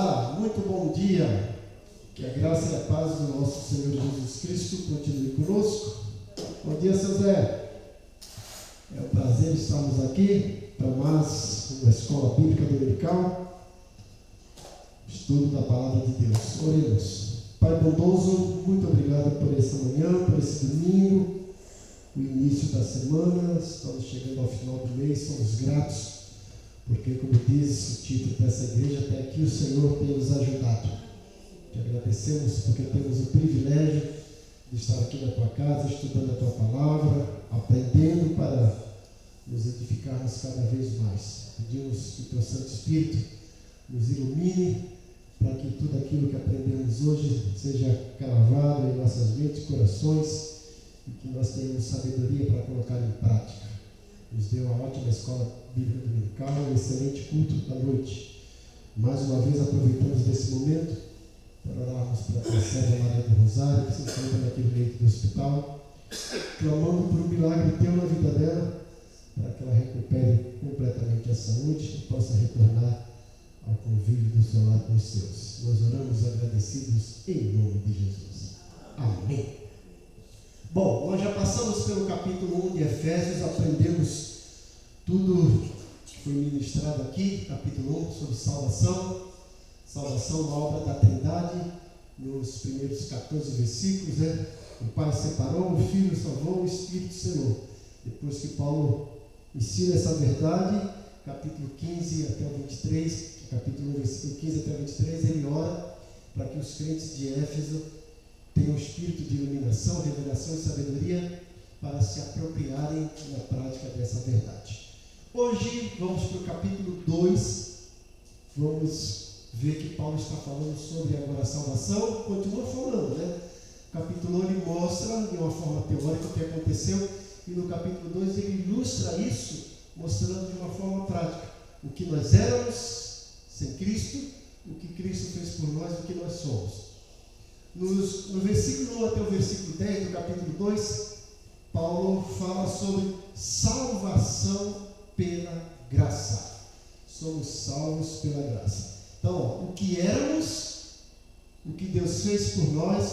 Olá, muito bom dia. Que a graça e a paz do nosso Senhor Jesus Cristo continue conosco. Bom dia, seu Zé. É um prazer estarmos aqui para mais uma escola bíblica dominical, estudo da palavra de Deus. Oremos. Pai bondoso, muito obrigado por essa manhã, por esse domingo, o início da semana. Estamos chegando ao final do mês, somos gratos, porque, como diz o título dessa igreja, até aqui o Senhor tem nos ajudado. Te agradecemos porque temos o privilégio de estar aqui na tua casa, estudando a tua palavra, aprendendo para nos edificarmos cada vez mais. Pedimos que o teu Santo Espírito nos ilumine para que tudo aquilo que aprendemos hoje seja cravado em nossas mentes e corações e que nós tenhamos sabedoria para colocar em prática. Nos deu uma ótima escola bíblica dominical, um excelente culto da noite. Mais uma vez aproveitamos desse momento para orarmos pela tua serva Maria do Rosário, que se encontra naquele leito do hospital, clamando por um milagre teu na vida dela, para que ela recupere completamente a saúde e possa retornar ao convívio do seu lado com os seus. Nós oramos agradecidos em nome de Jesus. Amém. Bom, nós já passamos pelo capítulo 1 de Efésios, aprendemos tudo que foi ministrado aqui, capítulo 1, sobre salvação na obra da Trindade, nos primeiros 14 versículos, né? O Pai separou, o Filho salvou, o Espírito selou. Depois que Paulo ensina essa verdade, capítulo 15 até o 23, capítulo 1, versículo 15 até o 23, ele ora para que os crentes de Éfeso tenham um espírito de iluminação, revelação e sabedoria para se apropriarem na prática dessa verdade. Hoje vamos para o capítulo 2, vamos ver que Paulo está falando sobre agora a salvação, continua falando, né? O capítulo 1 ele mostra de uma forma teórica o que aconteceu, e no capítulo 2 ele ilustra isso, mostrando de uma forma prática o que nós éramos sem Cristo, o que Cristo fez por nós, o que nós somos. No versículo 1 até o versículo 10 do capítulo 2, Paulo fala sobre salvação pela graça. Somos salvos pela graça. Então, o que éramos, o que Deus fez por nós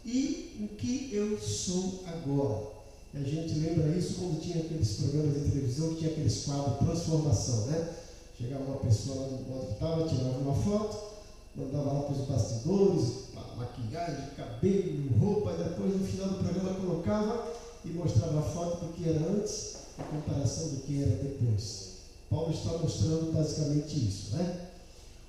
e o que eu sou agora. E a gente lembra isso quando tinha aqueles programas de televisão que tinha aqueles quadros de transformação, né? Chegava uma pessoa lá no modo que estava, tirava uma foto, mandava lá para os bastidores, maquiagem, cabelo, roupa, e depois no final do programa colocava e mostrava a foto do que era antes, a comparação do que era depois. Paulo está mostrando basicamente isso, né?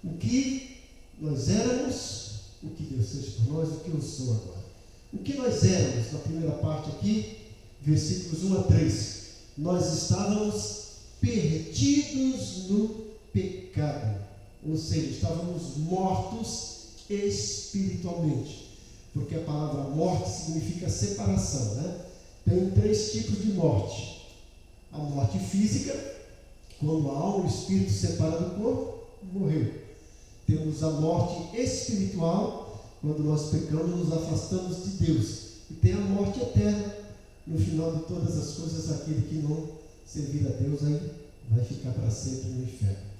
O que nós éramos, o que Deus fez por nós, o que eu sou agora. O que nós éramos, na primeira parte aqui, versículos 1 a 3. Nós estávamos perdidos no pecado, ou seja, estávamos mortos espiritualmente, porque a palavra morte significa separação, né? Tem 3 tipos de morte: a morte física, quando a alma e o espírito se separam do corpo, morreu. Temos a morte espiritual, quando nós pecamos, nos afastamos de Deus, e tem a morte eterna. No final de todas as coisas, aquele que não servir a Deus aí vai ficar para sempre no inferno.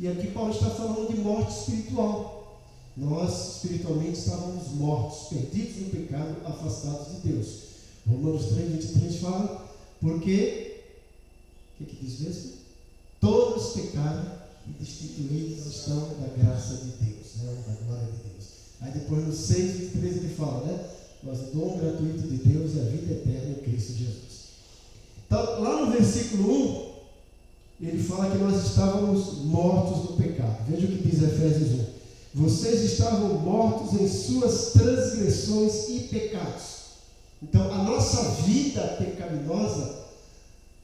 E aqui Paulo está falando de morte espiritual. Nós espiritualmente estávamos mortos, perdidos no pecado, afastados de Deus. Romanos 3:23 fala, porque, o que diz mesmo? Todos pecaram e destituídos estão da graça de Deus, né? Da glória de Deus. Aí depois no 6:23 ele fala, né? Mas o dom gratuito de Deus é a vida eterna em Cristo Jesus. Então, lá no versículo 1, ele fala que nós estávamos mortos no pecado. Veja o que diz Efésios 1. Vocês estavam mortos em suas transgressões e pecados. Então, a nossa vida pecaminosa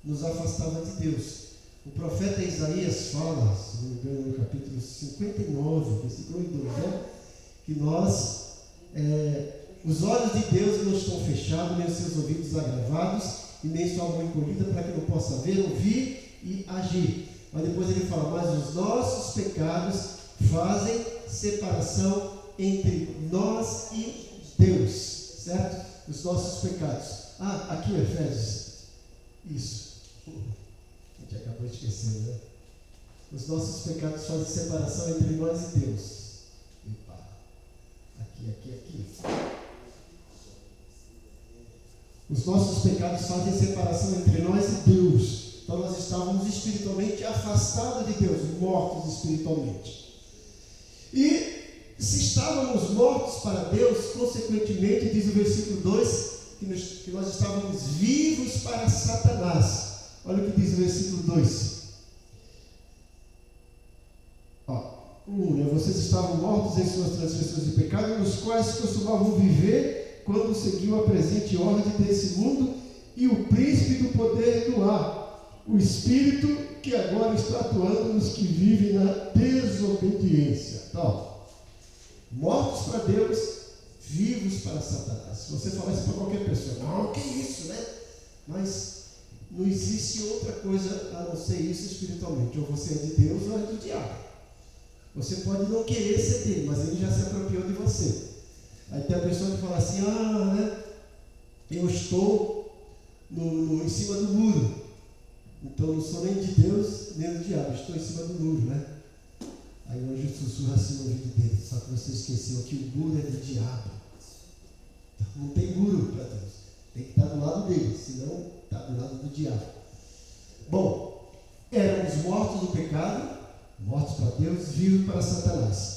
nos afastava de Deus. O profeta Isaías fala, se não me engano, no capítulo 59, versículo 2, né? Que nós, os olhos de Deus não estão fechados, nem os seus ouvidos agravados, e nem sua mão encolhida para que não possa ver, ouvir e agir. Mas depois ele fala, mas os nossos pecados fazem separação entre nós e Deus, certo? Os nossos pecados. Aqui Efésios. Isso. A gente acabou de esquecer, né? Os nossos pecados fazem separação entre nós e Deus. Aqui. Os nossos pecados fazem separação entre nós e Deus. Então nós estávamos espiritualmente afastados de Deus, mortos espiritualmente. E se estávamos mortos para Deus, consequentemente, diz o versículo 2, que nós estávamos vivos para Satanás. Olha o que diz o versículo 2. Vocês estavam mortos em suas transgressões e pecados, nos quais costumavam viver quando seguiam a presente ordem desse mundo e o príncipe do poder do ar, o espírito que agora está atuando nos que vivem na desobediência. Então, mortos para Deus, vivos para Satanás. Se você falar isso para qualquer pessoa, não, que isso, né? Mas não existe outra coisa a não ser isso espiritualmente. Ou você é de Deus ou é do diabo. Você pode não querer ser dele, mas ele já se apropriou de você. Aí tem a pessoa que fala assim, eu estou em cima do muro. Então não sou nem de Deus, nem do diabo, estou em cima do muro, né? Aí o anjo sussurra assim no ouvido dele, só que você esqueceu que o muro é do diabo. Não tem muro para Deus. Tem que estar do lado dele, senão está do lado do diabo. Bom, éramos mortos do pecado, mortos para Deus, vivos para Satanás.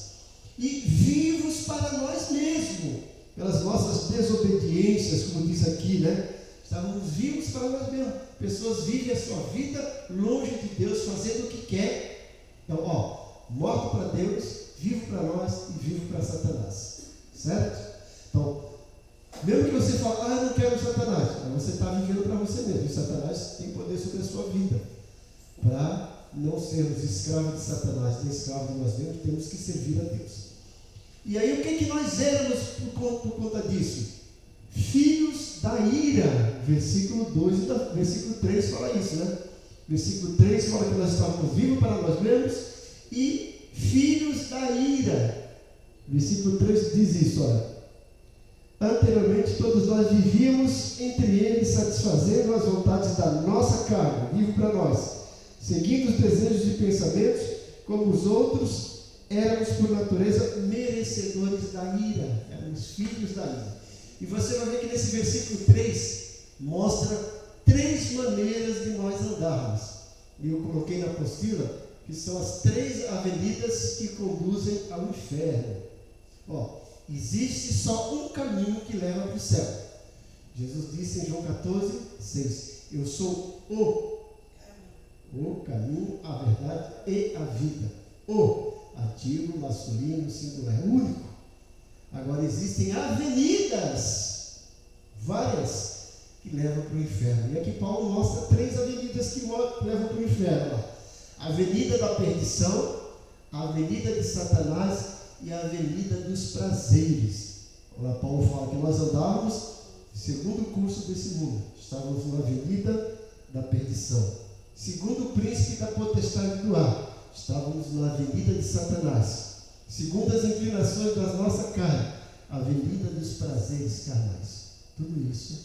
E vivos para nós mesmos, pelas nossas desobediências, como diz aqui, né? Estávamos vivos para nós mesmos. Pessoas vivem a sua vida longe de Deus, fazendo o que quer. Então, morto para Deus, vivo para nós e vivo para Satanás. Certo? Então, mesmo que você fale, eu não quero Satanás, mas você está vivendo para você mesmo. E Satanás tem poder sobre a sua vida. Para não sermos escravos de Satanás, nem escravos de nós mesmos, temos que servir a Deus. E aí, o que nós éramos por conta disso? Filhos da ira. Versículo 2 e versículo 3 fala isso, né? Versículo 3 fala que nós estávamos vivos para nós mesmos e filhos da ira. Versículo 3 diz isso, olha. Anteriormente todos nós vivíamos entre eles, satisfazendo as vontades da nossa carne, vivo para nós, seguindo os desejos e pensamentos, como os outros, éramos por natureza merecedores da ira, éramos filhos da ira. E você vai ver que nesse versículo 3 mostra 3 maneiras de nós andarmos. E eu coloquei na apostila que são as 3 avenidas que conduzem ao inferno. Existe só um caminho que leva para o céu. Jesus disse em João 14, 6, eu sou o caminho, a verdade e a vida. Ativo, masculino, singular, único. Agora existem avenidas, várias, que levam para o inferno. E aqui Paulo mostra 3 avenidas que levam para o inferno. A avenida da perdição, a avenida de Satanás e a avenida dos prazeres. Olha, Paulo fala que nós andávamos segundo o curso desse mundo. Estávamos na avenida da perdição. Segundo o príncipe da potestade do ar. Estávamos na avenida de Satanás. Segundo as inclinações da nossa carne, a avenida dos prazeres carnais. Tudo isso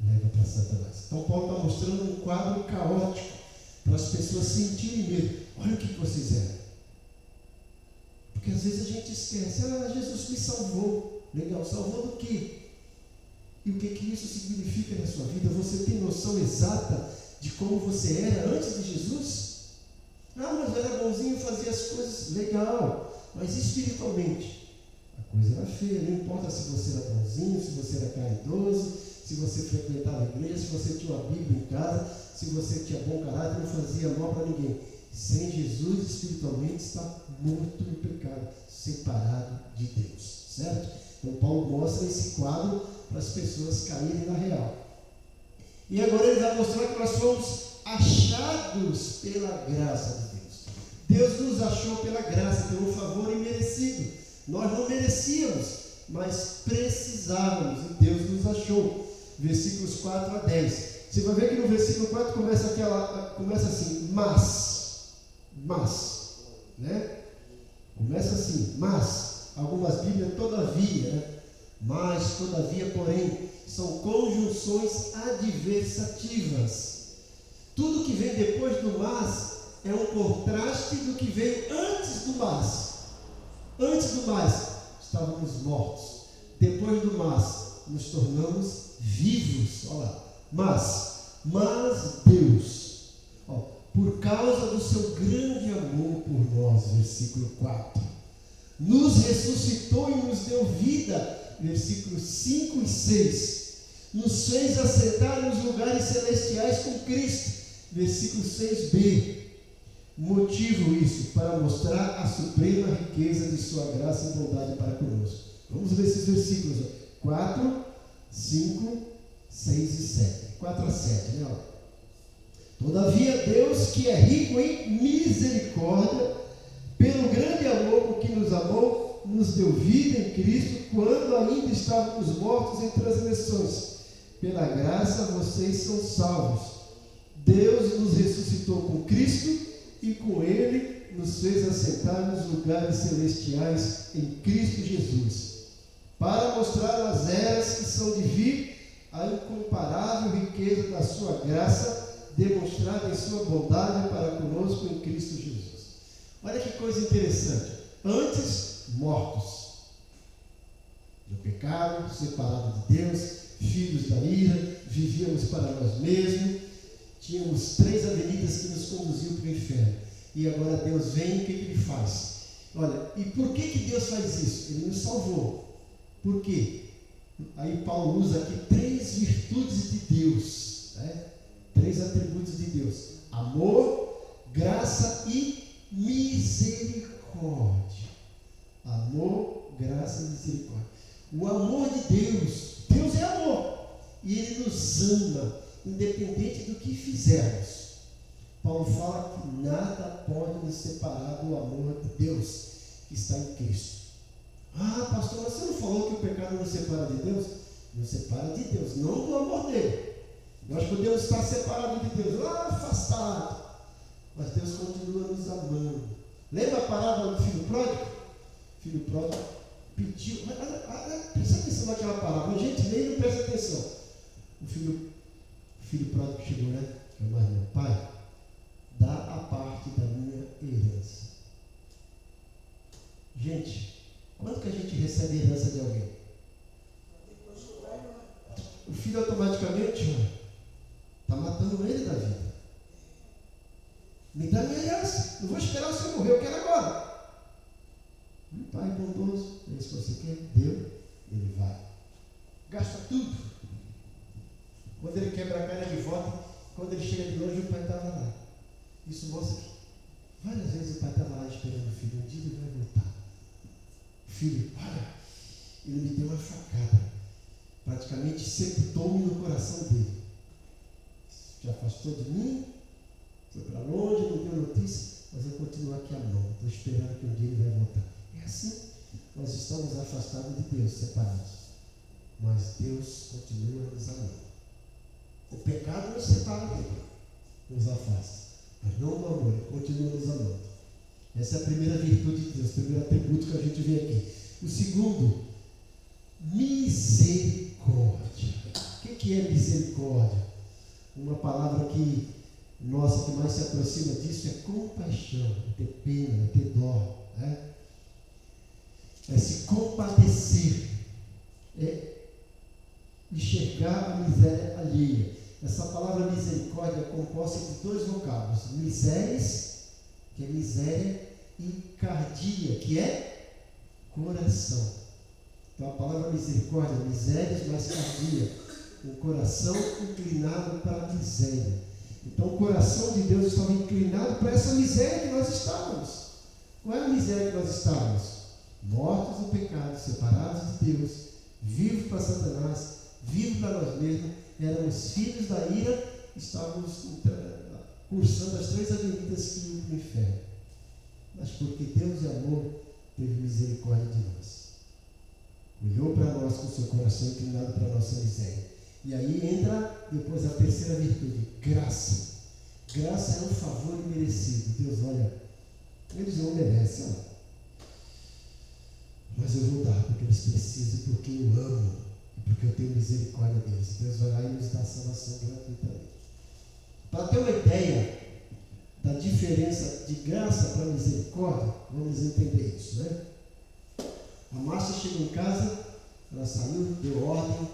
leva para Satanás. Então Paulo está mostrando um quadro caótico para as pessoas sentirem medo. Olha o que vocês eram. Porque às vezes a gente esquece. Jesus me salvou. Legal, salvou do quê? E o que isso significa na sua vida? Você tem noção exata de como você era antes de Jesus? Mas eu era bonzinho, fazia as coisas legal, mas espiritualmente a coisa era feia. Não importa se você era bonzinho, se você era caridoso, se você frequentava a igreja, se você tinha uma Bíblia em casa, se você tinha bom caráter, não fazia mal para ninguém. Sem Jesus, espiritualmente, está morto no pecado, separado de Deus, certo? Então Paulo mostra esse quadro para as pessoas caírem na real. E agora ele vai mostrar que nós fomos achados pela graça de Deus. Deus nos achou pela graça, pelo favor imerecido. Nós não merecíamos, mas precisávamos, e Deus nos achou. Versículos 4 a 10. Você vai ver que no versículo 4 começa assim, mas, né? Começa assim, mas, algumas Bíblias todavia, né? Mas, todavia, porém, são conjunções adversativas. Tudo que vem depois do mas é um contraste do que veio antes do mas. Antes do mas, estávamos mortos. Depois do mas, nos tornamos vivos. Olha lá. Mas Deus, por causa do seu grande amor por nós, versículo 4, nos ressuscitou e nos deu vida, versículos 5 e 6, nos fez assentar nos lugares celestiais com Cristo, versículo 6b. Motivo isso, para mostrar a suprema riqueza de sua graça e bondade para conosco. Vamos ver esses versículos, 4, 5, 6 e 7. 4 a 7, né? Todavia Deus, que é rico em misericórdia, pelo grande amor com que nos amou, nos deu vida em Cristo, quando ainda estávamos mortos em transgressões. Pela graça vocês são salvos. Deus nos ressuscitou com Cristo e com Ele nos fez assentar nos lugares celestiais em Cristo Jesus, para mostrar às eras que são de vir a incomparável riqueza da sua graça, demonstrada em sua bondade para conosco em Cristo Jesus. Olha que coisa interessante. Antes, mortos no pecado, separados de Deus, filhos da ira, vivíamos para nós mesmos, tínhamos 3 avenidas que nos conduziam para o inferno. E agora Deus vem, o que Ele faz? Olha, e por que Deus faz isso? Ele nos salvou. Por quê? Aí Paulo usa aqui 3 virtudes de Deus, né? 3 atributos de Deus: amor, graça e misericórdia. Amor, graça e misericórdia. O amor de Deus é amor, e Ele nos ama, independente do que fizermos. Paulo fala que nada pode nos separar do amor de Deus que está em Cristo. Ah, pastor, mas você não falou que o pecado nos separa de Deus? Nos separa de Deus, não do amor dele. Nós podemos estar separados de Deus, lá afastado, mas Deus continua nos amando. Lembra a parábola do filho pródigo? O filho pródigo pediu, presta atenção naquela parábola, a gente nem não presta atenção. O filho pródigo chegou, né? Mas meu pai, dá a parte da minha herança. Gente, quando que a gente recebe a herança de alguém? O filho automaticamente está matando ele da vida. Me dá minha herança, não vou esperar você morrer, eu quero agora. Meu pai é bondoso, é isso que você quer? Deu, ele vai. Gasta tudo. Quando ele quebra a cara de volta, quando ele chega de longe, o pai estava lá. Isso mostra que várias vezes o pai estava lá esperando o filho. Um dia ele vai voltar. O filho, olha, ele me deu uma facada. Praticamente sepultou-me no coração dele. Se afastou de mim, foi para longe, não deu notícia, mas eu continuo aqui amando. Estou esperando que um dia ele vai voltar. É assim. Nós estamos afastados de Deus, separados. Mas Deus continua nos amando. O pecado nos separa dele, nos afasta. Mas não do amor, ele continua nos amando. Essa é a primeira virtude de Deus, o primeiro atributo que a gente vê aqui. O segundo, misericórdia. O que é misericórdia? Uma palavra que mais se aproxima disso é compaixão, é ter pena, é ter dó, né? É se compadecer, é enxergar a miséria alheia. Essa palavra misericórdia é composta de 2 vocábulos: miséres, que é miséria, e cardia, que é coração. Então a palavra misericórdia, misérias mais cardia, um coração inclinado para a miséria. Então o coração de Deus estava inclinado para essa miséria que nós estávamos. Qual é a miséria que nós estávamos? Mortos no pecado, separados de Deus, vivos para Satanás, vivos para nós mesmos, éramos filhos da ira, estávamos cursando as 3 avenidas que iam para o inferno. Mas porque Deus é amor, teve misericórdia de nós. Olhou para nós com seu coração inclinado para a nossa miséria. E aí entra depois a terceira virtude, graça. Graça é um favor imerecido. Deus, olha, eles não merecem, ó. Mas eu vou dar porque eles precisam, porque eu amo, e porque eu tenho misericórdia deles. Deus vai lá e nos dá salvação gratuitamente. Para ter uma ideia da diferença de graça para misericórdia, vamos entender isso, né? A Márcia chegou em casa Ela saiu, deu ordem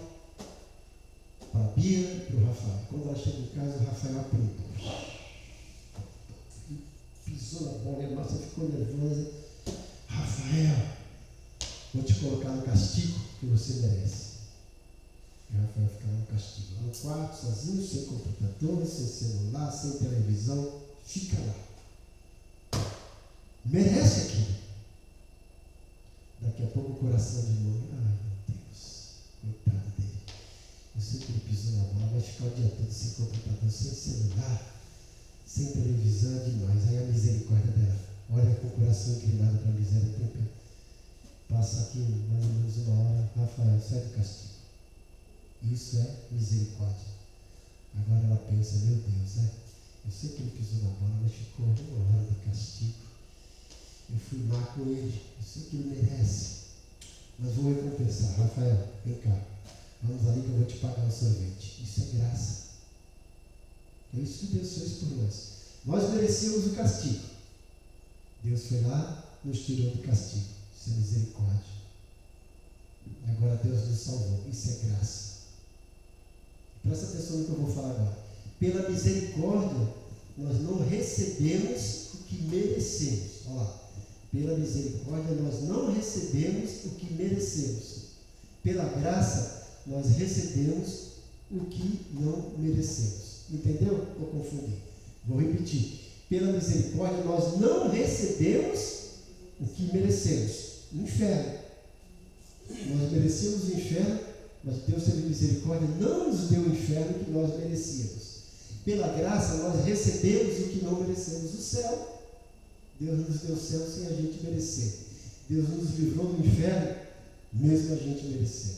para a Bia e para o Rafael. Quando ela chega em casa, o Rafael aprontou. Pisou na bola, a Márcia ficou nervosa. Rafael, vou te colocar no castigo que você merece. E o Rafael ficava no castigo, lá no quarto, sozinho, sem computador, sem celular, sem televisão. Fica lá. Merece aquilo. Daqui a pouco o coração de irmão, ai meu Deus, coitado dele. Eu sei que ele pisou na bola, vai ficar o dia todo sem computador, sem celular, sem televisão, é demais. Aí a misericórdia dela, olha com o coração inclinado para a miséria, passa aqui mais ou menos uma hora, Rafael, sai do castigo. Isso é misericórdia. Agora ela pensa, meu Deus, eu sei que ele pisou na bola, mas ficou uma hora de castigo. Eu fui má com ele, eu sei que ele merece, mas vou recompensar. Rafael, vem cá, vamos ali que eu vou te pagar um sorvete. Isso é graça. É isso que Deus fez por nós. Nós merecíamos o castigo. Deus foi lá, nos tirou do castigo. Isso é misericórdia. E agora Deus nos salvou. Isso é graça. Presta atenção no que eu vou falar agora. Pela misericórdia, nós não recebemos o que merecemos. Olha lá. Pela misericórdia, nós não recebemos o que merecemos. Pela graça, nós recebemos o que não merecemos. Entendeu? Vou confundir. Vou repetir. Pela misericórdia, nós não recebemos o que merecemos. O inferno. Nós merecíamos o inferno, mas Deus teve misericórdia, não nos deu o inferno que nós merecíamos. Pela graça, nós recebemos o que não merecemos, o céu. Deus nos deu o céu sem a gente merecer. Deus nos livrou do inferno, mesmo a gente merecer.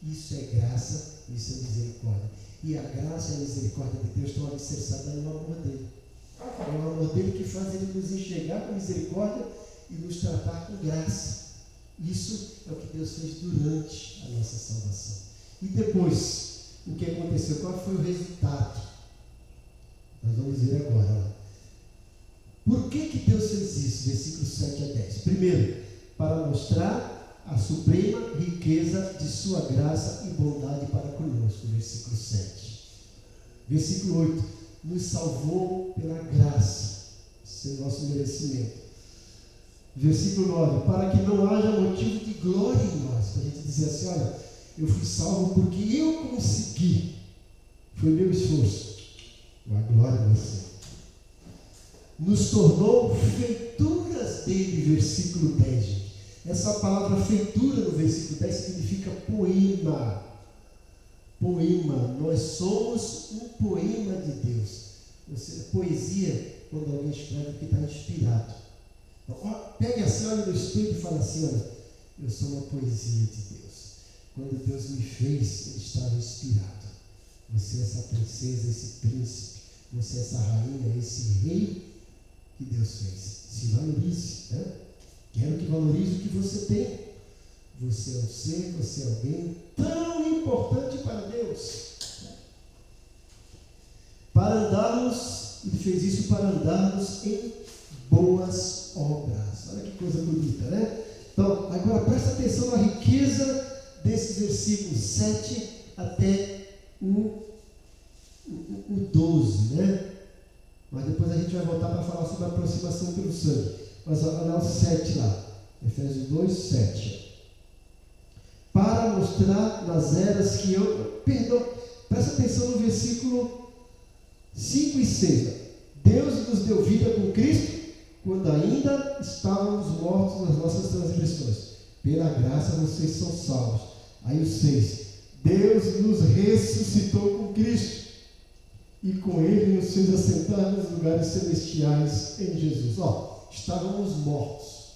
Isso é graça, isso é misericórdia. E a graça e a misericórdia de Deus estão alicerçadas no amor dele. É o amor dele que faz ele nos enxergar com misericórdia e nos tratar com graça. Isso é o que Deus fez durante a nossa salvação. E depois, o que aconteceu? Qual foi o resultado? Nós vamos ver agora. Por que Deus fez isso? Versículos 7 a 10. Primeiro, para mostrar a suprema riqueza de sua graça e bondade para conosco. Versículo 7. Versículo 8. Nos salvou pela graça, sem nosso merecimento. Versículo 9, para que não haja motivo de glória em nós, para a gente dizer assim, olha, eu fui salvo porque eu consegui, foi meu esforço. A glória a você. Nos tornou feituras dele, versículo 10, gente. Essa palavra feitura no versículo 10 significa poema. Poema, nós somos um poema de Deus. Poesia, quando alguém escreve, porque está inspirado. Pegue assim, olha no espelho e fala assim, olha, eu sou uma poesia de Deus. Quando Deus me fez, ele estava inspirado. Você é essa princesa, esse príncipe, você é essa rainha, esse rei que Deus fez. Se valorize, né? Quero que valorize o que você tem. Você é um ser, você é alguém tão importante para Deus. Para andarmos, ele fez isso para andarmos em boas obras. Olha que coisa bonita, né? Então, agora presta atenção na riqueza desses versículos 7 até o 12, né? Mas depois a gente vai voltar para falar sobre a aproximação pelo sangue. Mas olha o 7 lá, Efésios 2, 7. Para mostrar nas eras que eu... Perdão, presta atenção no versículo 5 e 6. Deus nos deu vida com Cristo quando ainda estávamos mortos nas nossas transgressões. Pela graça vocês são salvos. Aí o 6. Deus nos ressuscitou com Cristo e com Ele nos fez assentar nos lugares celestiais em Jesus. Estávamos mortos.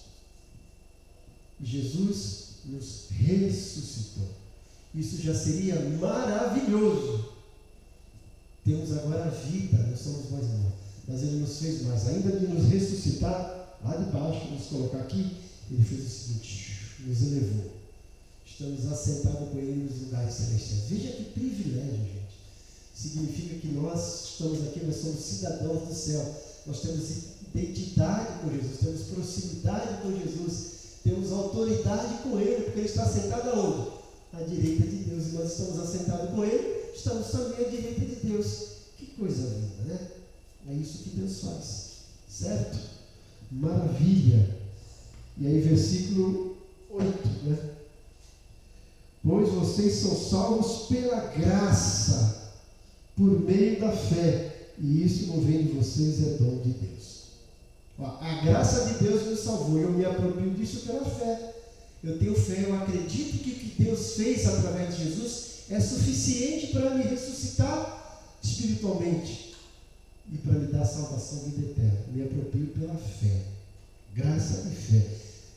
Jesus nos ressuscitou. Isso já seria maravilhoso. Temos agora a vida, não somos mais mortos. Mas Ele nos fez mais. Ainda de nos ressuscitar, lá de baixo, nos colocar aqui, Ele fez o seguinte, nos elevou. Estamos assentados com Ele nos lugares celestiais. Veja que privilégio, gente. Significa que nós estamos aqui, nós somos cidadãos do céu. Nós temos identidade com Jesus, temos proximidade com Jesus, temos autoridade com Ele, porque Ele está sentado aonde? à direita de Deus. E nós estamos assentados com Ele, estamos também à direita de Deus. Que coisa linda, né? É isso que Deus faz, certo? Maravilha. E aí, versículo 8, né? Pois vocês são salvos pela graça, por meio da fé, e isso não vem de vocês, é dom de Deus. A graça de Deus nos salvou, eu me aproprio disso pela fé. Eu tenho fé, eu acredito que o que Deus fez através de Jesus é suficiente para me ressuscitar espiritualmente e para me dar salvação, vida eterna. Me aproprio pela fé, graça e fé.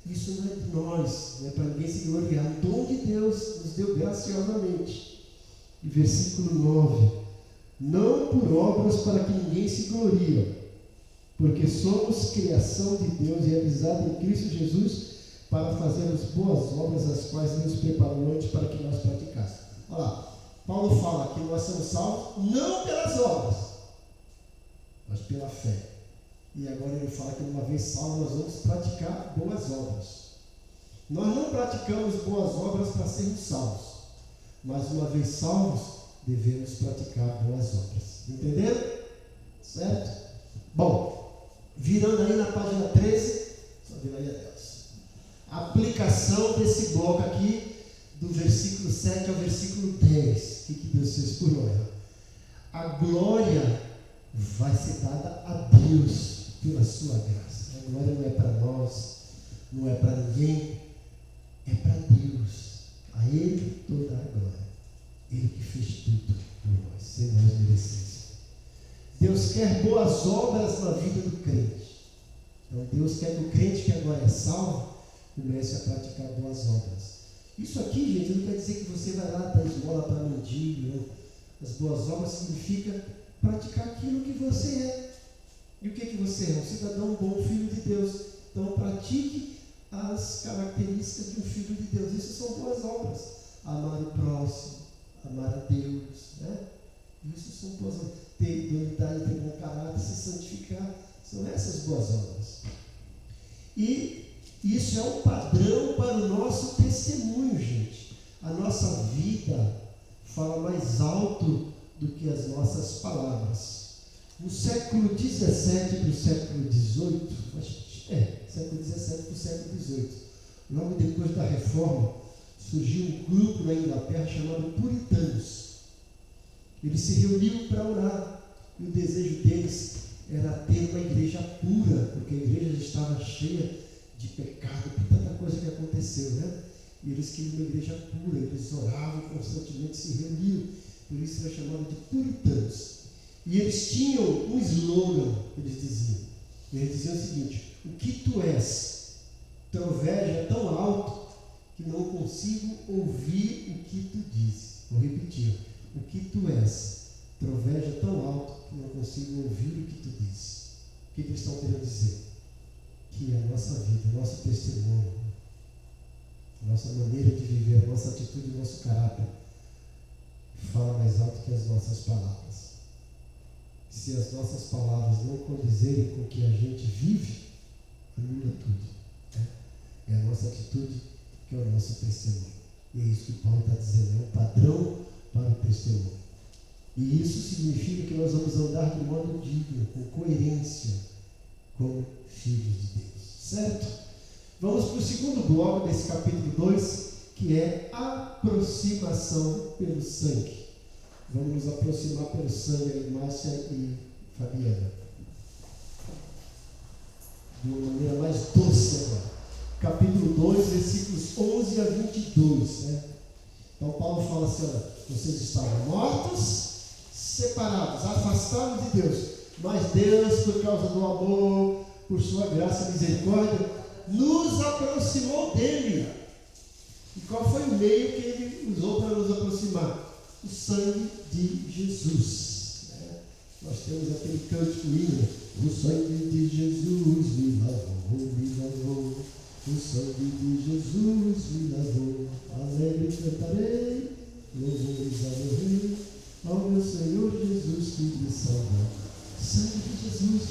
Isso não é de nós, não é para ninguém se gloriar. O dom de Deus nos deu graciosamente. E versículo 9: não por obras para que ninguém se glorie, porque somos criação de Deus realizada em Cristo Jesus para fazermos boas obras, as quais Deus preparou antes para que nós praticássemos. Olha lá, Paulo fala que nós somos salvos não pelas obras, mas pela fé. E agora ele fala que uma vez salvo nós vamos praticar boas obras. Nós não praticamos boas obras para sermos salvos, mas uma vez salvos devemos praticar boas obras. Entenderam? Certo? Bom, virando aí na página 13, só glória a Deus. A aplicação desse bloco aqui, do versículo 7 ao versículo 10. O que Deus fez por nós? A glória vai ser dada a Deus pela sua graça. A glória não é para nós, não é para ninguém, é para Deus. A Ele toda a glória. Ele que fez tudo por nós, sem nós merecêssemos. Deus quer boas obras na vida do crente. Então Deus quer que o crente que agora é salvo comece a praticar boas obras. Isso aqui, gente, não quer dizer que você vai lá dar esmola para mendigo, não. As boas obras significa praticar aquilo que você é. E o que você é? Um cidadão bom, filho de Deus. Então pratique as características de um filho de Deus. Isso são boas obras. Amar o próximo, amar a Deus, né? Isso são boas obras. Ter idoneidade, ter bom caráter, se santificar. São essas boas obras. E isso é um padrão para o nosso testemunho, gente. A nossa vida fala mais alto do que as nossas palavras. No século XVII para o século XVIII, século XVII para o século XVIII, logo depois da Reforma, surgiu um grupo na Inglaterra chamado Puritanos. Eles se reuniam para orar, e o desejo deles era ter uma igreja pura, porque a igreja já estava cheia de pecado, por tanta coisa que aconteceu, né? E eles queriam uma igreja pura, eles oravam constantemente, se reuniam, por isso era chamado de Puritanos. E eles tinham um slogan, eles diziam. Eles diziam o seguinte: o que tu és, troveja é tão alto que não consigo ouvir o que tu dizes. Vou repetir: o que tu és, troveja é tão alto que não consigo ouvir o que tu dizes. O que eles estão querendo dizer? Que a nossa vida, o nosso testemunho, a nossa maneira de viver, a nossa atitude, o nosso caráter fala mais alto que as nossas palavras. Se as nossas palavras não condizerem com o que a gente vive, anula tudo. Né? É a nossa atitude que é o nosso testemunho. E é isso que Paulo está dizendo, é um padrão para o testemunho. E isso significa que nós vamos andar de modo digno, com coerência, como filhos de Deus. Certo? Vamos para o segundo bloco desse capítulo 2, que é aproximação pelo sangue. Vamos nos aproximar pelo sangue aí, Márcia e Fabiana. De uma maneira mais doce agora. Capítulo 2, versículos 11 a 22. Né? Então Paulo fala assim: olha, vocês estavam mortos, separados, afastados de Deus. Mas Deus, por causa do amor, por sua graça e misericórdia, nos aproximou dele. E qual foi o meio que ele usou para nos aproximar? O sangue de Jesus. Né? Nós temos aquele cântico hino: o sangue de Jesus me lavou, o sangue de Jesus me lavou, alegre cantarei, louvores ao meu rei, ao meu Senhor Jesus que me salvou. Sangue de Jesus.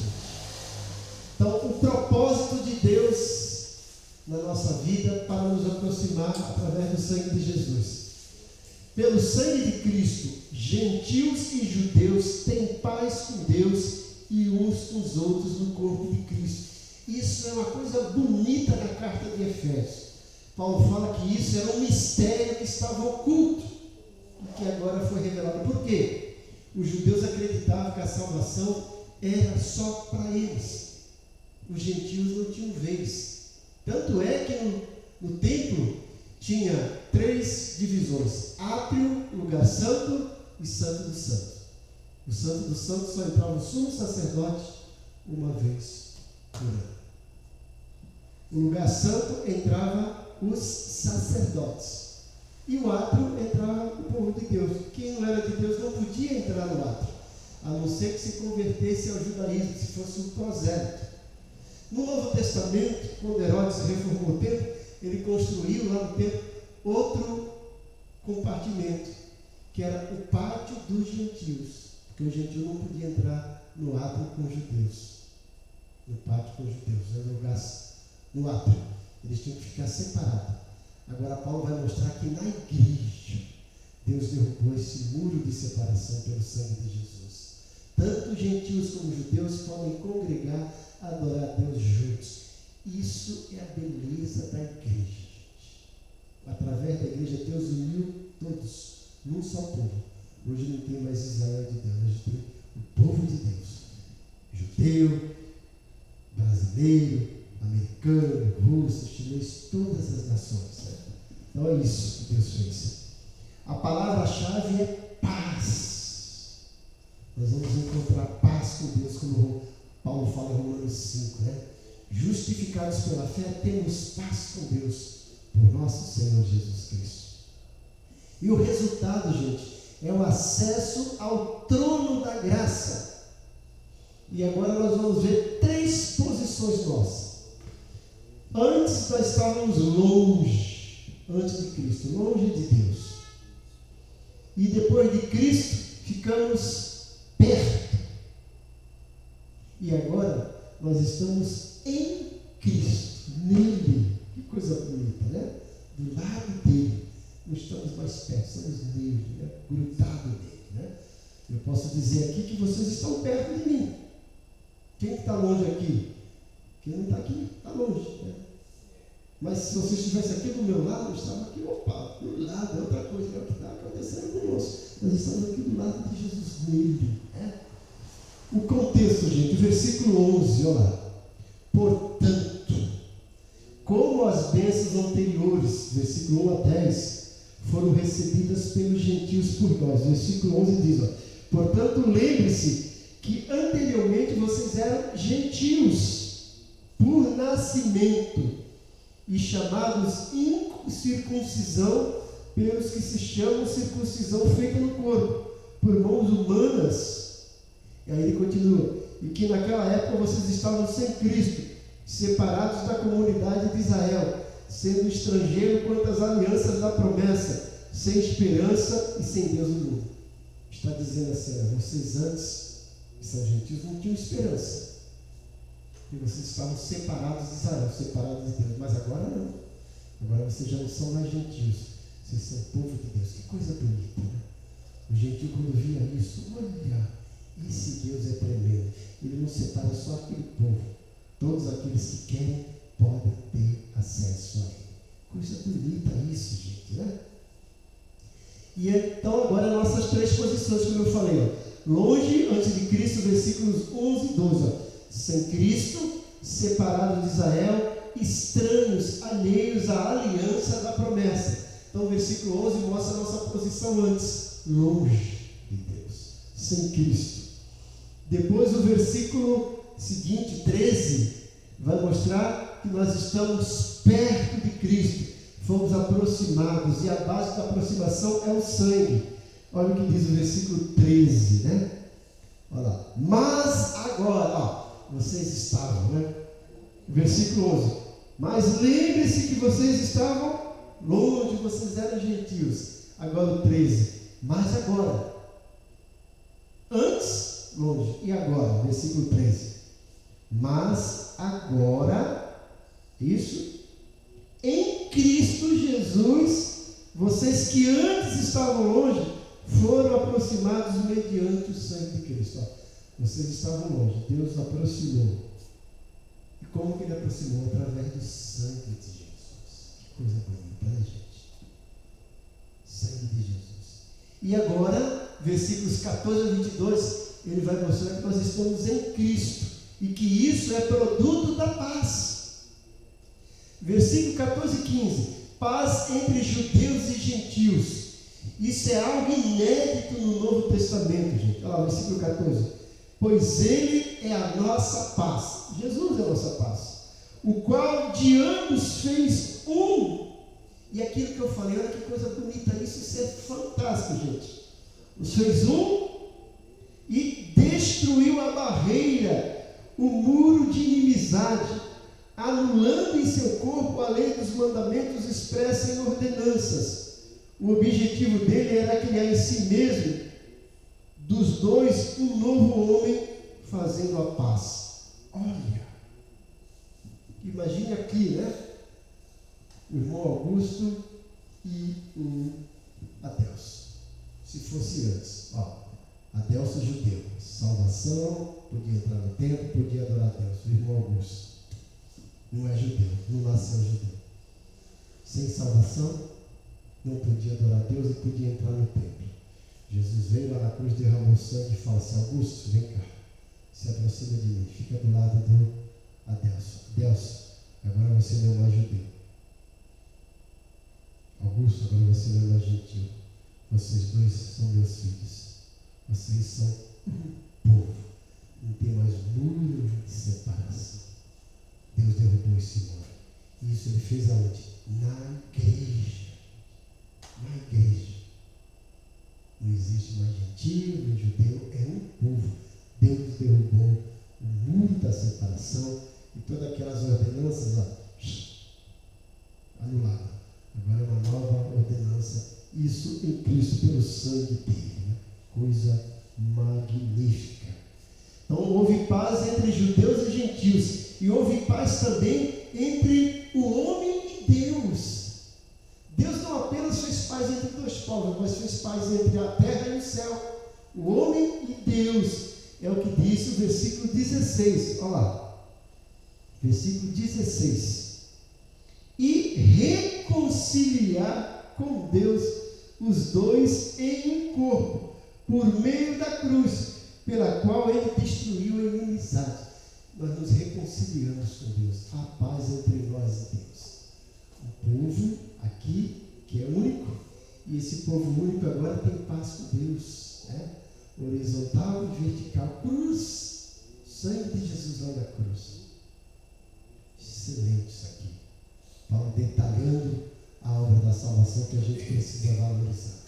Então, o propósito de Deus na nossa vida para nos aproximar através do sangue de Jesus. Pelo sangue de Cristo, gentios e judeus têm paz com Deus e uns com os outros no corpo de Cristo. Isso é uma coisa bonita na carta de Efésios. Paulo fala que isso era um mistério que estava oculto e que agora foi revelado. Por quê? Os judeus acreditavam que a salvação era só para eles. Os gentios não tinham vez. Tanto é que no templo tinha 3 divisões: átrio, lugar santo e santo dos santos. O santo dos santos só entrava o sumo sacerdote uma vez por ano. No lugar santo entrava os sacerdotes. E o átrio entrava o povo de Deus. Quem não era de Deus não podia entrar no átrio, a não ser que se convertesse ao judaísmo, se fosse um prosélito. No Novo Testamento, quando Herodes reformou o templo, ele construiu lá no templo outro compartimento, que era o pátio dos gentios, porque o gentio não podia entrar no átrio com os judeus. No pátio com os judeus, era lugar no átrio. Eles tinham que ficar separados. Agora Paulo vai mostrar que na igreja Deus derrubou esse muro de separação pelo sangue de Jesus. Tanto gentios como judeus podem congregar, adorar a Deus juntos. Isso é a beleza da igreja, gente. Através da igreja Deus uniu todos num só povo. Hoje não tem mais Israel de Deus, hoje tem o povo de Deus. Judeu, brasileiro, americano, russo, chinês, todas as nações. Certo? Então é isso que Deus fez. A palavra-chave é paz. Nós vamos encontrar paz com Deus, como Paulo fala em Romanos 5, né? Justificados pela fé, temos paz com Deus por nosso Senhor Jesus Cristo. E o resultado, gente, é o acesso ao trono da graça. E agora nós vamos ver 3 posições nossas. Antes nós estávamos longe, antes de Cristo, longe de Deus. E depois de Cristo, ficamos perto. E agora nós estamos em Cristo, nele. Que coisa bonita, né? Do lado dele. Não estamos mais perto, estamos nele, né? Grudado nele, né? Eu posso dizer aqui que vocês estão perto de mim. Quem está longe aqui? Quem não está aqui, está longe, né? Mas se você estivesse aqui do meu lado, eu estava aqui, opa, do lado, é outra coisa, é o que está acontecendo conosco. Nós estamos aqui do lado de Jesus, nele, né? O contexto, gente, versículo 11, olha lá. Portanto, como as bênçãos anteriores, versículo 1 a 10, foram recebidas pelos gentios por nós. Versículo 11 diz, ó, portanto, lembre-se que anteriormente vocês eram gentios por nascimento e chamados incircuncisão pelos que se chamam circuncisão feita no corpo, por mãos humanas. E aí ele continua, e que naquela época vocês estavam sem Cristo, separados da comunidade de Israel, sendo estrangeiro quanto às alianças da promessa, sem esperança e sem Deus no mundo. Está dizendo assim, vocês antes, que são gentios, não tinham esperança. E vocês estavam separados de Israel, separados de Deus. Mas agora não. Agora vocês já não são mais gentios. Vocês são povo de Deus. Que coisa bonita, né? O gentio, quando via isso, olha, esse Deus é tremendo. Ele não separa só aquele povo. Todos aqueles que querem podem ter acesso a ele. Coisa bonita isso, gente, né? E então agora nossas 3 posições, como eu falei, ó. Longe, antes de Cristo, versículos 11 e 12, ó. Sem Cristo, separados de Israel, estranhos, alheios à aliança da promessa. Então o versículo 11 mostra a nossa posição antes, longe de Deus, sem Cristo. Depois o versículo seguinte, 13, vai mostrar que nós estamos perto de Cristo, fomos aproximados, e a base da aproximação é o sangue. Olha o que diz o versículo 13, né? Olha lá. Mas agora, ó, vocês estavam, né? Versículo 11. Mas lembre-se que vocês estavam longe, vocês eram gentios. Agora o 13. Mas agora. Antes, longe. E agora? Versículo 13. Mas agora, isso, em Cristo Jesus, Vocês que antes estavam longe, foram aproximados mediante o sangue de Cristo. Vocês estavam longe, Deus aproximou. E como que Ele aproximou? Através do sangue de Jesus. Que coisa bonita, né, gente? Sangue de Jesus. E agora, versículos 14 a 22, ele vai mostrar que nós estamos em Cristo e que isso é produto da paz. Versículo 14 e 15: paz entre judeus e gentios. Isso é algo inédito no Novo Testamento, gente. Olha lá, versículo 14: pois Ele é a nossa paz. Jesus é a nossa paz, o qual de ambos fez um. E aquilo que eu falei, olha que coisa bonita isso é fantástico, gente. Os fez um e destruiu a barreira, o muro de inimizade, anulando em seu corpo a lei dos mandamentos expressa em ordenanças. O objetivo dele era criar em si mesmo, dos dois, um novo homem, fazendo a paz. Olha, imagine aqui, né? O irmão Augusto e o Adelso. Se fosse antes, Adelso judeu, salvação, podia entrar no templo, podia adorar a Deus. O irmão Augusto não é judeu, não nasceu judeu. Sem salvação, não podia adorar a Deus e podia entrar no templo. Jesus veio lá na cruz, derramou sangue e falou assim: Augusto, vem cá, se aproxima de mim, fica do lado do Adelso. Adelso, agora você não é mais judeu. Augusto, agora você não é mais gentil. Vocês dois são meus filhos. Vocês são um povo. Não tem mais muro de separação. Deus derrubou esse muro. E isso Ele fez aonde? Na igreja. Na igreja. Não existe mais gentil, nem judeu. É um povo. Deus derrubou o muro da separação e todas aquelas ordenanças anuladas. Agora é uma nova ordenança. Isso em Cristo, pelo sangue dele. Né? Coisa magnífica. Então houve paz entre judeus e gentios. E houve paz também entre o homem e Deus. Deus não apenas fez paz entre dois povos, mas fez paz entre a terra e o céu. O homem e Deus. É o que diz o versículo 16. Olha lá. Versículo 16. E reconciliar com Deus os dois em um corpo, por meio da cruz, pela qual Ele destruiu a inimizade. Nós nos reconciliamos com Deus. Há paz entre nós e Deus. Um povo aqui que é único, e esse povo único agora tem paz com Deus. Né? Horizontal e vertical. Cruz. Sangue de Jesus lá na cruz. Excelente isso aqui. Paulo detalhando a obra da salvação que a gente precisa valorizar.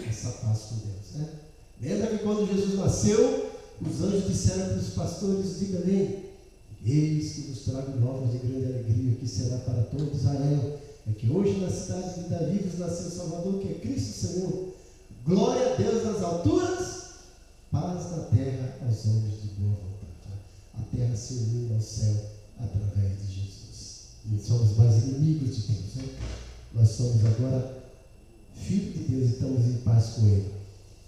Essa paz com Deus. Né? Lembra que quando Jesus nasceu, os anjos disseram para os pastores de Belém: eis que vos trago novas de grande alegria, que será para todo Israel. É que hoje na cidade de Davi vos nasceu o Salvador, que é Cristo Senhor. Glória a Deus nas alturas, paz na terra aos homens de boa vontade. A terra se unindo ao céu através de Jesus. Não somos mais inimigos de Deus, né? Nós somos agora filhos de Deus e estamos em paz com Ele.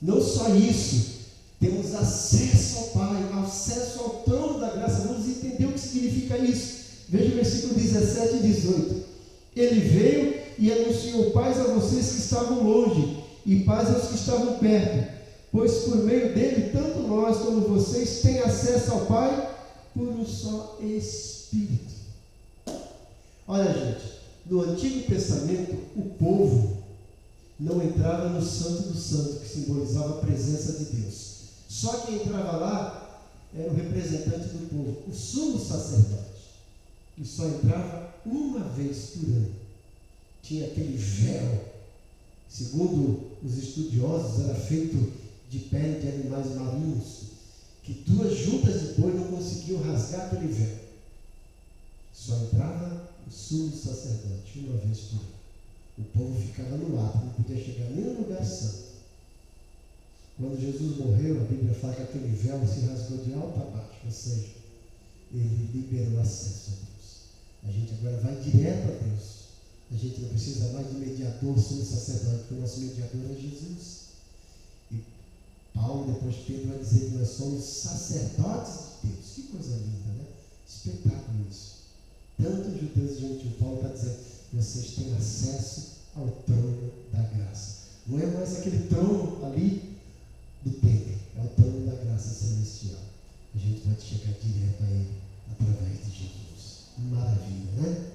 Não só isso, temos acesso ao Pai, acesso ao trono da graça. Vamos entender o que significa isso. Veja o versículo 17 e 18. Ele veio e anunciou paz a vocês que estavam longe e paz aos que estavam perto, pois por meio dele, tanto nós como vocês têm acesso ao Pai por um só Espírito. Olha, gente, no Antigo Testamento, o povo não entrava no Santo dos Santos, que simbolizava a presença de Deus. Só quem entrava lá era o representante do povo, o sumo sacerdote, que só entrava uma vez por ano. Tinha aquele véu, segundo os estudiosos, era feito de pele de animais marinhos, que 2 juntas de boi não conseguiam rasgar aquele véu. Só entrava o sumo sacerdote uma vez por ano. O povo ficava no ato, não podia chegar nem no lugar santo. Quando Jesus morreu, a Bíblia fala que aquele véu se rasgou de alto a baixo, ou seja, ele liberou acesso a Deus. A gente agora vai direto a Deus. A gente não precisa mais de mediador, sumo sacerdote, porque o nosso mediador é Jesus. E Paulo, depois Pedro, vai dizer que nós somos sacerdotes de Deus. Que coisa linda, né? Espetáculo isso. Tanto judeus e gentios, Paulo está dizendo, vocês têm acesso ao trono da graça. Não é mais aquele trono ali do templo, é o trono da graça celestial. A gente pode chegar direto a ele através de Jesus. Maravilha, né?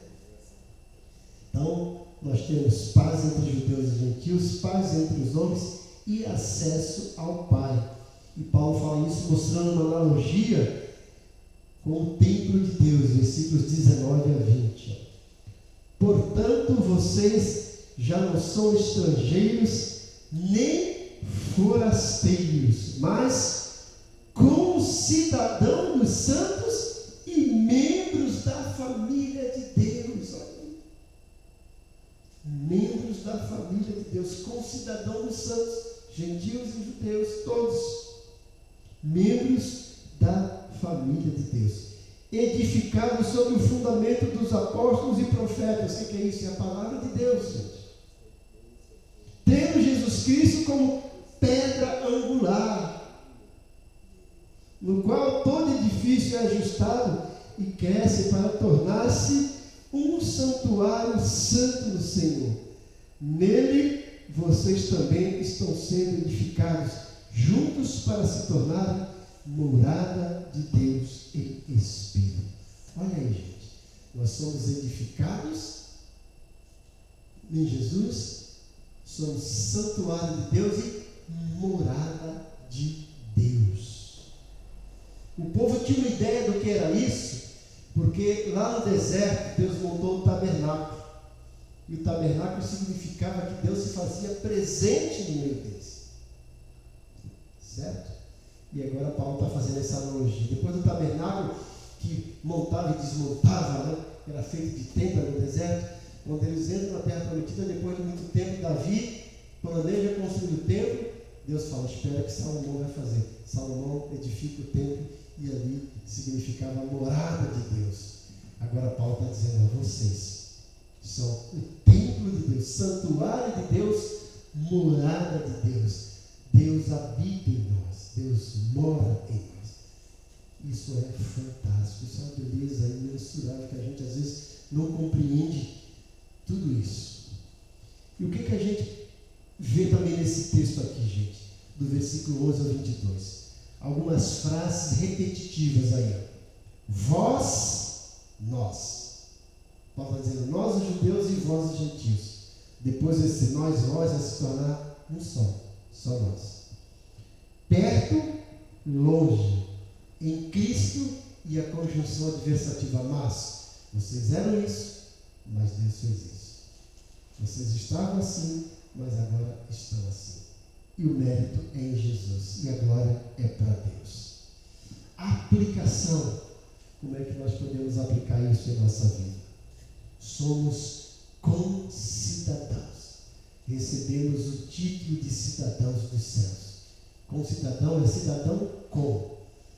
Então, nós temos paz entre judeus e gentios, paz entre os homens e acesso ao Pai. E Paulo fala isso mostrando uma analogia com o templo de Deus, versículos 19 a 20. Portanto, vocês já não são estrangeiros nem forasteiros, mas concidadãos dos santos e membros da família de Deus. Membros da família de Deus, concidadãos dos santos, gentios e judeus, todos membros da família de Deus, edificados sobre o fundamento dos apóstolos e profetas. O que é isso? É a palavra de Deus, gente. Tendo Jesus Cristo como pedra angular, no qual todo edifício é ajustado e cresce para tornar-se um santuário santo no Senhor. Nele vocês também estão sendo edificados juntos para se tornarem morada de Deus em Espírito. Olha aí, gente. Nós somos edificados em Jesus, somos santuário de Deus e morada de Deus. O povo tinha uma ideia do que era isso, porque lá no deserto Deus montou o tabernáculo. E o tabernáculo significava que Deus se fazia presente no meio deles. Certo? E agora Paulo está fazendo essa analogia. Depois do tabernáculo, que montava e desmontava, né? Era feito de tenda no deserto. Quando eles entram na terra prometida, depois de muito tempo, Davi planeja construir o templo. Deus fala, espera que Salomão vai fazer. Salomão edifica o templo e ali significava a morada de Deus. Agora Paulo está dizendo a vocês, são o templo de Deus, santuário de Deus, morada de Deus. Deus habita em nós, Deus mora em nós. Isso é fantástico, isso é uma beleza imensurável que a gente às vezes não compreende tudo isso. E o que a gente vê também nesse texto aqui, gente, do versículo 11 ao 22? Algumas frases repetitivas aí. Vós, nós. Paulo está dizendo nós os judeus e vós os gentios. Depois esse nós, vós vai se tornar um só nós. Perto, longe, em Cristo e a conjunção adversativa, mas vocês eram isso, mas Deus fez isso. Vocês estavam assim, mas agora estão assim. E o mérito é em Jesus e a glória é para Deus. A aplicação, como é que nós podemos aplicar isso em nossa vida? Somos concidadãos. Recebemos o título de cidadãos dos céus. Concidadão é cidadão com.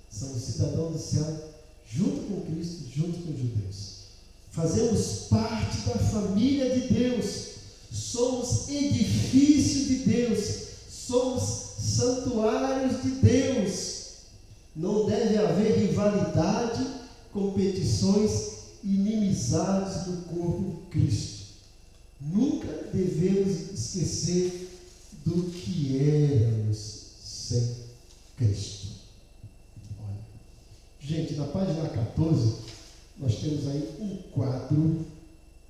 Somos cidadãos do céu junto com Cristo, junto com os judeus. Fazemos parte da família de Deus. Somos edifício de Deus. Somos santuários de Deus. Não deve haver rivalidade, competições, inimizades no corpo de Cristo. Nunca devemos esquecer do que éramos sem Cristo. Olha. Gente, na página 14, nós temos aí um quadro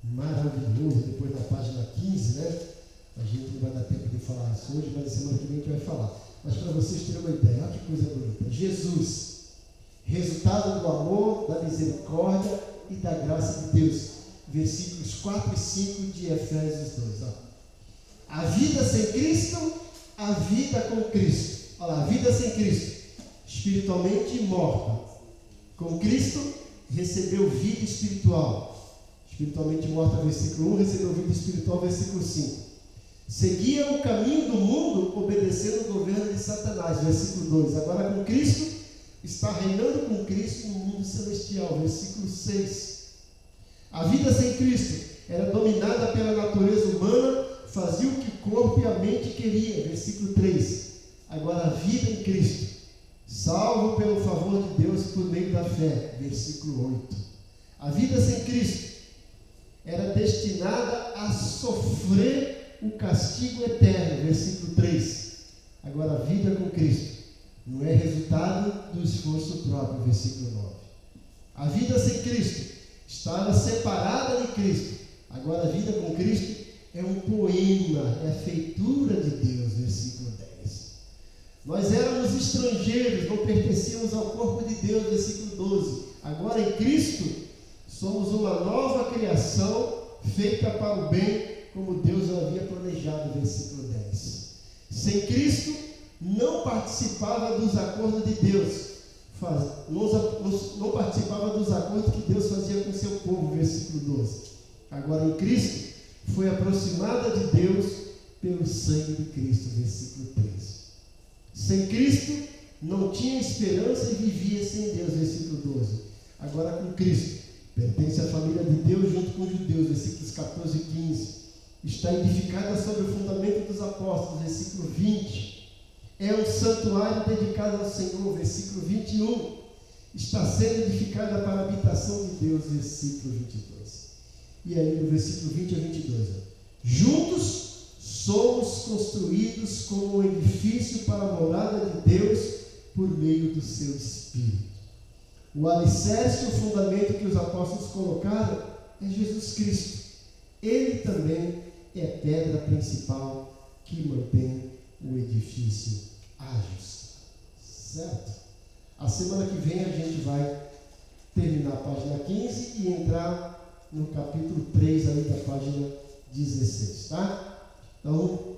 maravilhoso. Depois na página 15, né? A gente não vai dar tempo de falar isso hoje, mas na semana que vem a gente vai falar. Mas para vocês terem uma ideia, olha que coisa bonita. Jesus, resultado do amor, da misericórdia e da graça de Deus. Versículos 4 e 5 de Efésios 2. Ó. A vida sem Cristo, a vida com Cristo. Olha lá, a vida sem Cristo, espiritualmente morta. Com Cristo, recebeu vida espiritual. Espiritualmente morta, versículo 1, recebeu vida espiritual, versículo 5. Seguia o caminho do mundo, obedecendo o governo de Satanás, versículo 2. Agora com Cristo, está reinando com Cristo no mundo celestial, versículo 6. A vida sem Cristo, era dominada pela natureza humana, fazia o que o corpo e a mente queria. Versículo 3. Agora a vida em Cristo, salvo pelo favor de Deus por meio da fé. Versículo 8. A vida sem Cristo era destinada a sofrer o castigo eterno. Versículo 3. Agora a vida com Cristo não é resultado do esforço próprio. Versículo 9. A vida sem Cristo estava separada de Cristo. Agora a vida com Cristo é um poema, é a feitura de Deus. Versículo 10. Nós éramos estrangeiros, não pertencíamos ao corpo de Deus. Versículo 12. Agora em Cristo somos uma nova criação, feita para o bem, como Deus havia planejado. Versículo 10. Sem Cristo não participava dos acordos de Deus. Não participava dos acordos que Deus fazia com o seu povo. Versículo 12. Agora em Cristo foi aproximada de Deus pelo sangue de Cristo. Versículo 13. Sem Cristo não tinha esperança e vivia sem Deus. Versículo 12. Agora com Cristo pertence à família de Deus junto com os judeus. Versículos 14 e 15. Está edificada sobre o fundamento dos apóstolos. Versículo 20. É um santuário dedicado ao Senhor. Versículo 21. Está sendo edificada para a habitação de Deus. Versículo 22. E aí no versículo 20 a 22. Juntos somos construídos como um edifício para a morada de Deus por meio do seu Espírito. O alicerce, o fundamento que os apóstolos colocaram é Jesus Cristo. Ele também é a pedra principal que mantém o edifício ajustado. Certo? A semana que vem a gente vai terminar a página 15 e entrar no capítulo 3 aí da página 16, tá? Então,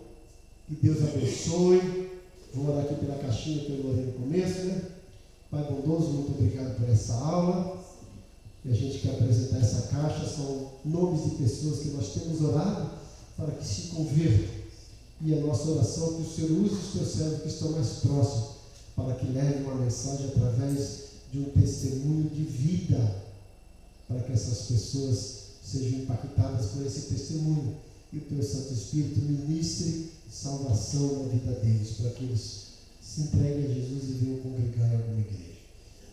que Deus abençoe. Vou orar aqui pela caixinha que eu orei no começo, né? Pai bondoso, muito obrigado por essa aula. E a gente quer apresentar essa caixa, são nomes de pessoas que nós temos orado para que se convertam. E a nossa oração é que o Senhor use os teus servos que estão mais próximos, para que levem uma mensagem através de um testemunho de vida, para que essas pessoas sejam impactadas por esse testemunho. E o teu Santo Espírito ministre salvação na vida deles, para que eles se entreguem a Jesus e venham congregar em alguma igreja.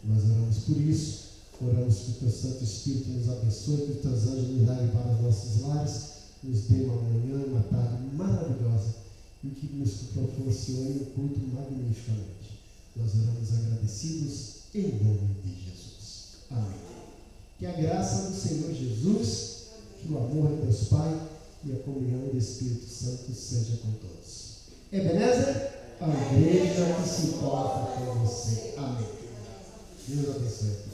Nós oramos por isso, oramos que o teu Santo Espírito nos abençoe, que os teus anjos nos levem para os nossos lares, nos dê uma manhã, uma tarde maravilhosa e que nos proporcione um culto magnificamente. Nós oramos agradecidos em nome de Jesus. Amém. Que a graça do Senhor Jesus, que o amor de Deus Pai e a comunhão do Espírito Santo seja com todos. Ebenezer, a igreja que se importa com você. Amém. Deus abençoe.